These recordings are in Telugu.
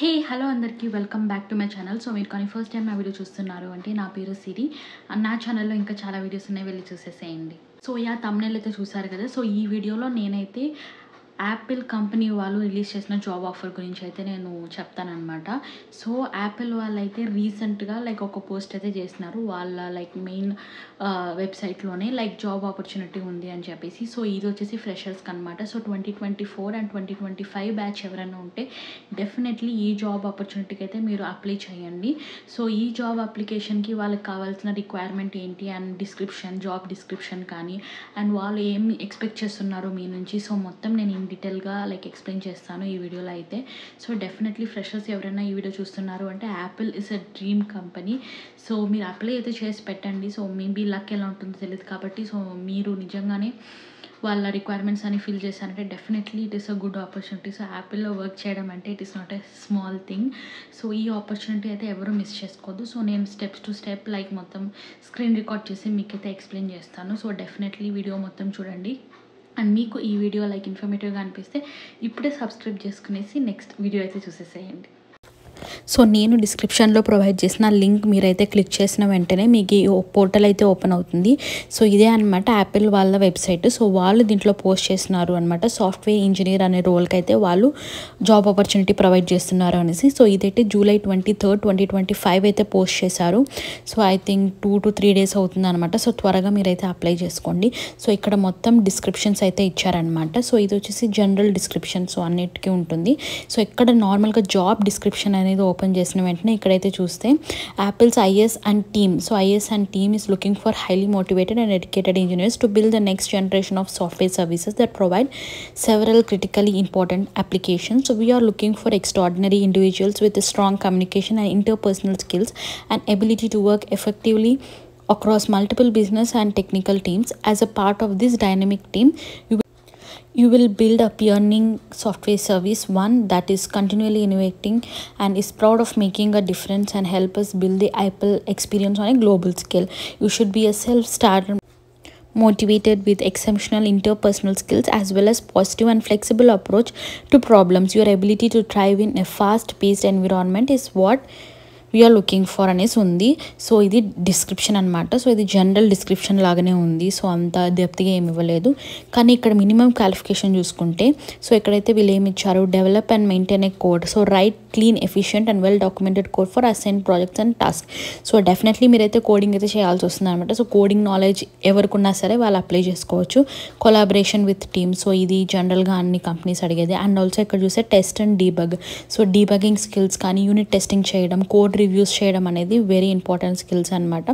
హే హలో అందరికీ welcome back to my channel. So మీరు కానీ ఫస్ట్ టైం నా వీడియో చూస్తున్నారు అంటే నా పేరు సిరి అండ్ నా ఛానల్లో ఇంకా చాలా వీడియోస్ ఉన్నాయి, వెళ్ళి చూసేసేయండి. సో థంబ్నెయిల్ అయితే చూసారు కదా. సో ఈ వీడియోలో నేనైతే యాపిల్ కంపెనీ వాళ్ళు రిలీజ్ చేసిన జాబ్ ఆఫర్ గురించి అయితే నేను చెప్తానమాట. సో యాపిల్ వాళ్ళు అయితే రీసెంట్గా ఒక పోస్ట్ అయితే చేసినారు వాళ్ళ మెయిన్ వెబ్సైట్లోనే జాబ్ ఆపర్చునిటీ ఉంది అని చెప్పేసి. సో ఇది వచ్చేసి ఫ్రెషర్స్కి అనమాట. సో 2024 అండ్ 2025 బ్యాచ్ ఎవరైనా ఉంటే డెఫినెట్లీ ఈ జాబ్ ఆపర్చునిటీకి అయితే మీరు అప్లై చేయండి. సో ఈ జాబ్ అప్లికేషన్కి వాళ్ళకి కావాల్సిన రిక్వైర్మెంట్ ఏంటి అండ్ జాబ్ డిస్క్రిప్షన్ కానీ అండ్ వాళ్ళు ఏం ఎక్స్పెక్ట్ చేస్తున్నారు మీ నుంచి, సో మొత్తం నేను డీటెయిల్గా ఎక్స్ప్లెయిన్ చేస్తాను ఈ వీడియోలో అయితే. సో డెఫినెట్లీ ఫ్రెషర్స్ ఎవరైనా ఈ వీడియో చూస్తున్నారు అంటే Apple is a dream company. So మీరు అప్లై అయితే చేసి పెట్టండి. సో మేబీ లక్ ఎలా ఉంటుందో తెలియదు కాబట్టి సో మీరు నిజంగానే వాళ్ళ రిక్వైర్మెంట్స్ అని ఫిల్ చేశారంటే definitely it is a good opportunity. So యాపిల్లో వర్క్ చేయడం అంటే it is not a small thing. So ఈ ఆపర్చునిటీ అయితే ఎవరు మిస్ చేసుకోవద్దు. సో నేను స్టెప్స్ టు స్టెప్ మొత్తం స్క్రీన్ రికార్డ్ చేసి మీకైతే ఎక్స్ప్లెయిన్ చేస్తాను. సో డెఫినెట్లీ వీడియో మొత్తం చూడండి. అండ్ మీకు ఈ వీడియో ఇన్ఫర్మేటివ్గా అనిపిస్తే ఇప్పుడే సబ్స్క్రైబ్ చేసుకునేసి నెక్స్ట్ వీడియో అయితే చూసేసేయండి. సో నేను డిస్క్రిప్షన్లో ప్రొవైడ్ చేసిన లింక్ మీరైతే క్లిక్ చేసిన వెంటనే మీకు ఈ పోర్టల్ అయితే ఓపెన్ అవుతుంది. సో ఇదే అనమాట యాపిల్ వాళ్ళ వెబ్సైట్. సో వాళ్ళు దీంట్లో పోస్ట్ చేస్తున్నారు అనమాట, సాఫ్ట్వేర్ ఇంజనీర్ అనే రోల్కి అయితే వాళ్ళు జాబ్ ఆపర్చునిటీ ప్రొవైడ్ చేస్తున్నారు అనేసి. సో ఇదైతే July 23, 2025 అయితే పోస్ట్ చేశారు. So I think 2 to 3 days అవుతుంది అనమాట. సో త్వరగా మీరైతే అప్లై చేసుకోండి. సో ఇక్కడ మొత్తం డిస్క్రిప్షన్స్ అయితే ఇచ్చారనమాట. సో ఇది వచ్చేసి జనరల్ డిస్క్రిప్షన్, సో అన్నిటికీ ఉంటుంది. సో ఇక్కడ నార్మల్గా జాబ్ డిస్క్రిప్షన్ అనేది ఓపెన్ చేసిన వెంటనే ఇక్కడైతే చూస్తే apples is and team. So is and team is looking for highly motivated and educated engineers to build the next generation of software services that provide several critically important applications. So we are looking for extraordinary individuals with a strong communication and interpersonal skills and ability to work effectively across multiple business and technical teams. As a part of this dynamic team, you will build a pioneering software service, one that is continually innovating and is proud of making a difference and help us build the Apple experience on a global scale. You should be a self-starter, motivated with exceptional interpersonal skills as well as positive and flexible approach to problems. Your ability to thrive in a fast-paced environment is what we are looking for అనేసి ఉంది. సో ఇది డిస్క్రిప్షన్ అనమాట. సో ఇది జనరల్ డిస్క్రిప్షన్ లాగానే ఉంది. సో అంత డెప్త్గా ఏమి ఇవ్వలేదు. కానీ ఇక్కడ మినిమం క్వాలిఫికేషన్ చూసుకుంటే సో ఇక్కడైతే వీళ్ళు ఏమి ఇచ్చారు, develop and maintain a code. So right clean, efficient and well documented code for assign projects and task. So definitely మీరైతే కోడింగ్ అయితే చేయాల్సి వస్తుంది అనమాట. సో కోడింగ్ నాలెడ్జ్ ఎవరికున్నా సరే వాళ్ళు అప్లై చేసుకోవచ్చు. కొలాబరేషన్ విత్ టీమ్, సో ఇది జనరల్గా అన్ని కంపెనీస్ అడిగేది. అండ్ ఆల్సో ఇక్కడ చూస్తే test and debug. So debugging skills కానీ యూనిట్ టెస్టింగ్ చేయడం, కోడ్ రివ్యూస్ చేయడం అనేది వెరీ ఇంపార్టెంట్ స్కిల్స్ అనమాట.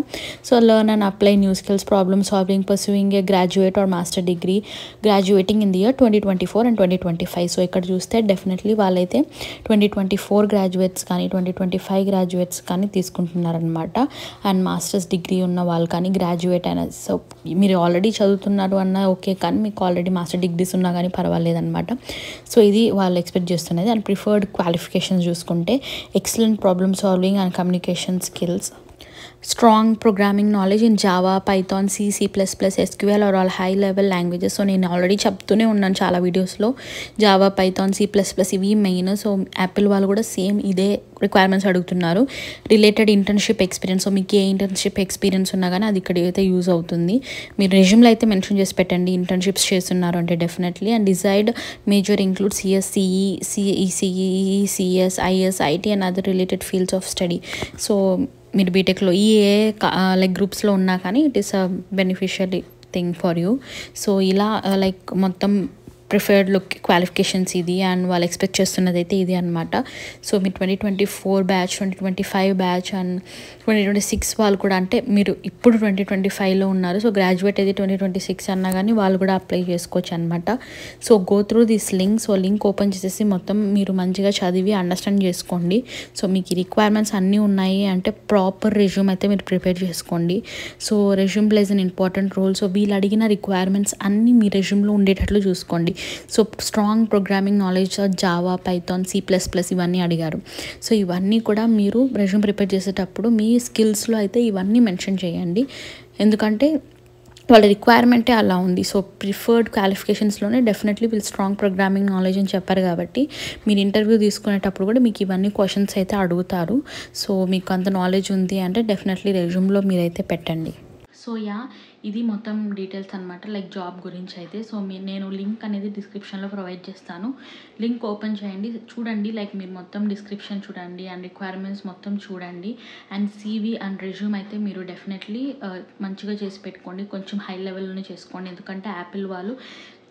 So learn and apply new skills, problem solving, pursuing A graduate or master degree, graduating in the year 2024 and 2025. So ఇక్కడ చూస్తే డెఫినెట్లీ వాళ్ళైతే 2024 గ్రాడ్యుయేట్స్ కానీ 2025 గ్రాడ్యుయేట్స్ కానీ తీసుకుంటున్నారనమాట. అండ్ మాస్టర్స్ డిగ్రీ ఉన్న వాళ్ళు కానీ గ్రాడ్యుయేట్ అయినా, సో మీరు ఆల్రెడీ చదువుతున్నారు అన్న ఓకే, కానీ మీకు ఆల్రెడీ మాస్టర్ డిగ్రీస్ ఉన్నా కానీ పర్వాలేదన్నమాట. సో ఇది వాళ్ళు ఎక్స్పెక్ట్ చేస్తున్నది. అండ్ ప్రిఫర్డ్ క్వాలిఫికేషన్స్ చూసుకుంటే excellent problem solving and communication skills, strong programming knowledge in Java, Python, C, C++, SQL or all high level languages. So నేను ఆల్రెడీ చెప్తూనే ఉన్నాను చాలా వీడియోస్లో, జావా, పైథాన్, C++ ఇవి మెయిన్. సో యాపిల్ వాళ్ళు కూడా సేమ్ ఇదే రిక్వైర్మెంట్స్ అడుగుతున్నారు. రిలేటెడ్ ఇంటర్న్షిప్ ఎక్స్పీరియన్స్, సో మీకు ఏ ఇంటర్న్షిప్ ఎక్స్పీరియన్స్ ఉన్నా కానీ అది ఇక్కడ అయితే యూజ్ అవుతుంది. మీరు రెజ్యూమ్లో అయితే మెన్షన్ చేసి పెట్టండి ఇంటర్న్షిప్స్ చేస్తున్నారు అంటే definitely. And desired major include CSCE, CECE, CS, IS, IT and other related fields of study. So మీరు బీటెక్లో ఈ గ్రూప్స్లో ఉన్నా కానీ it is a beneficial thing for you. So ఇలా మొత్తం ప్రిఫర్డ్ క్వాలిఫికేషన్స్ ఇది అండ్ వాళ్ళు ఎక్స్పెక్ట్ చేస్తున్నది అయితే ఇది అనమాట. So me 2024 batch, 2025 batch and 2026 వాళ్ళు కూడా, అంటే మీరు ఇప్పుడు 2025లో ఉన్నారు, సో గ్రాడ్యుయేట్ అయితే 2026 అన్నా కానీ వాళ్ళు కూడా అప్లై చేసుకోవచ్చు అనమాట. So go through this link. So link open చేసేసి మొత్తం మీరు మంచిగా చదివి అండర్స్టాండ్ చేసుకోండి. సో మీకు ఈ రిక్వైర్మెంట్స్ అన్నీ ఉన్నాయి అంటే ప్రాపర్ రెజ్యూమ్ అయితే మీరు ప్రిపేర్ చేసుకోండి. So resume plays an important role. So వీళ్ళు అడిగిన రిక్వైర్మెంట్స్ అన్నీ మీ రెజ్యూమ్లో ఉండేటట్లు చూసుకోండి. So strong programming knowledge, Java, Python, C++ ఇవన్నీ అడిగారు. సో ఇవన్నీ కూడా మీరు రెజ్యూమ్ ప్రిపేర్ చేసేటప్పుడు మీ స్కిల్స్లో అయితే ఇవన్నీ మెన్షన్ చేయండి. ఎందుకంటే వాళ్ళ రిక్వైర్మెంటే అలా ఉంది. సో ప్రిఫర్డ్ క్వాలిఫికేషన్స్లోనే డెఫినెట్లీ వీళ్ళు స్ట్రాంగ్ ప్రోగ్రామింగ్ నాలెడ్జ్ అని చెప్పారు కాబట్టి మీరు ఇంటర్వ్యూ తీసుకునేటప్పుడు కూడా మీకు ఇవన్నీ క్వశ్చన్స్ అయితే అడుగుతారు. సో మీకు అంత నాలెడ్జ్ ఉంది అంటే డెఫినెట్లీ రెజ్యూమ్లో మీరైతే పెట్టండి. సో ఇది మొత్తం డీటెయిల్స్ అనమాట, లైక్ జాబ్ గురించి అయితే. సో నేను లింక్ అనేది డిస్క్రిప్షన్లో ప్రొవైడ్ చేస్తాను. లింక్ ఓపెన్ చేయండి, చూడండి, లైక్ మీరు మొత్తం డిస్క్రిప్షన్ చూడండి అండ్ రిక్వైర్మెంట్స్ మొత్తం చూడండి. అండ్ CV అండ్ రెజ్యూమ్ అయితే మీరు డెఫినెట్లీ మంచిగా చేసి పెట్టుకోండి, కొంచెం హై లెవెల్లోనే చేసుకోండి. ఎందుకంటే యాపిల్ వాళ్ళు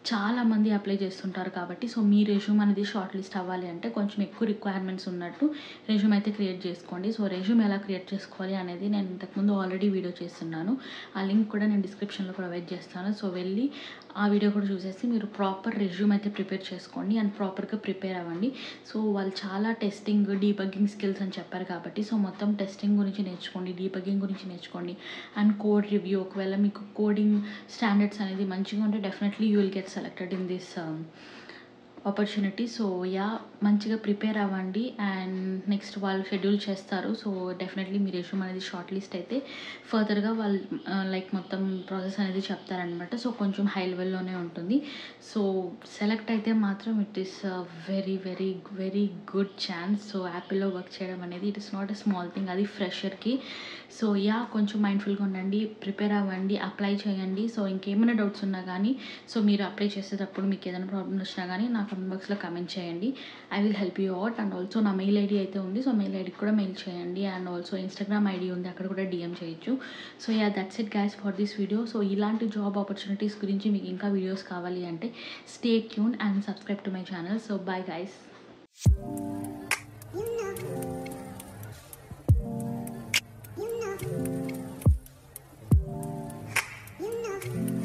చాలామంది అప్లై చేస్తుంటారు కాబట్టి. సో మీ రెజ్యూమ్ అనేది షార్ట్ లిస్ట్ అవ్వాలి అంటే కొంచెం ఎక్కువ రిక్వైర్మెంట్స్ ఉన్నట్టు రెజ్యూమ్ అయితే క్రియేట్ చేసుకోండి. సో రెజ్యూమ్ ఎలా క్రియేట్ చేసుకోవాలి అనేది నేను ఇంతకుముందు ఆల్రెడీ వీడియో చేస్తున్నాను, ఆ లింక్ కూడా నేను డిస్క్రిప్షన్లో ప్రొవైడ్ చేస్తాను. సో వెళ్ళి ఆ వీడియో కూడా చూసేసి మీరు ప్రాపర్ రెజ్యూమ్ అయితే ప్రిపేర్ చేసుకోండి అండ్ ప్రాపర్గా ప్రిపేర్ అవ్వండి. సో వాళ్ళు చాలా టెస్టింగ్, డీబగ్గింగ్ స్కిల్స్ అని చెప్పారు కాబట్టి సో మొత్తం టెస్టింగ్ గురించి నేర్చుకోండి, డీబగ్గింగ్ గురించి నేర్చుకోండి అండ్ కోడ్ రివ్యూ. ఒకవేళ మీకు కోడింగ్ స్టాండర్డ్స్ అనేది మంచిగా ఉంటే definitely you will get selected in this opportunity. So మంచిగా ప్రిపేర్ అవ్వండి అండ్ నెక్స్ట్ వాళ్ళు షెడ్యూల్ చేస్తారు. సో డెఫినెట్లీ మీ రెజ్యూమ్ అనేది షార్ట్ లిస్ట్ అయితే ఫర్దర్గా వాళ్ళు లైక్ మొత్తం ప్రాసెస్ అనేది చెప్తారనమాట. సో కొంచెం హై లెవెల్లోనే ఉంటుంది. సో సెలెక్ట్ అయితే మాత్రం it is very very very good chance. So యాపిల్లో వర్క్ చేయడం అనేది it is not a small thing, అది ఫ్రెషర్కి. సో కొంచెం మైండ్ఫుల్గా ఉండండి, ప్రిపేర్ అవ్వండి, అప్లై చేయండి. సో ఇంకేమైనా డౌట్స్ ఉన్నా కానీ సో మీరు అప్లై చేసేటప్పుడు మీకు ఏదైనా ప్రాబ్లమ్ వచ్చినా కానీ నా కమెంట్ బాక్స్లో కమెంట్ చేయండి. I will help you out. And also నా మెయిల్ ఐడి అయితే ఉంది, సో మెయిల్ ఐడికి కూడా మెయిల్ చేయండి. అండ్ ఆల్సో ఇన్స్టాగ్రామ్ ఐడి ఉంది, అక్కడ కూడా DM చేయొచ్చు. So that's it guys for this video. So ఇలాంటి జాబ్ ఆపర్చునిటీస్ గురించి మీకు ఇంకా వీడియోస్ కావాలి అంటే stay tune and subscribe to my channel. So bye guys. You know.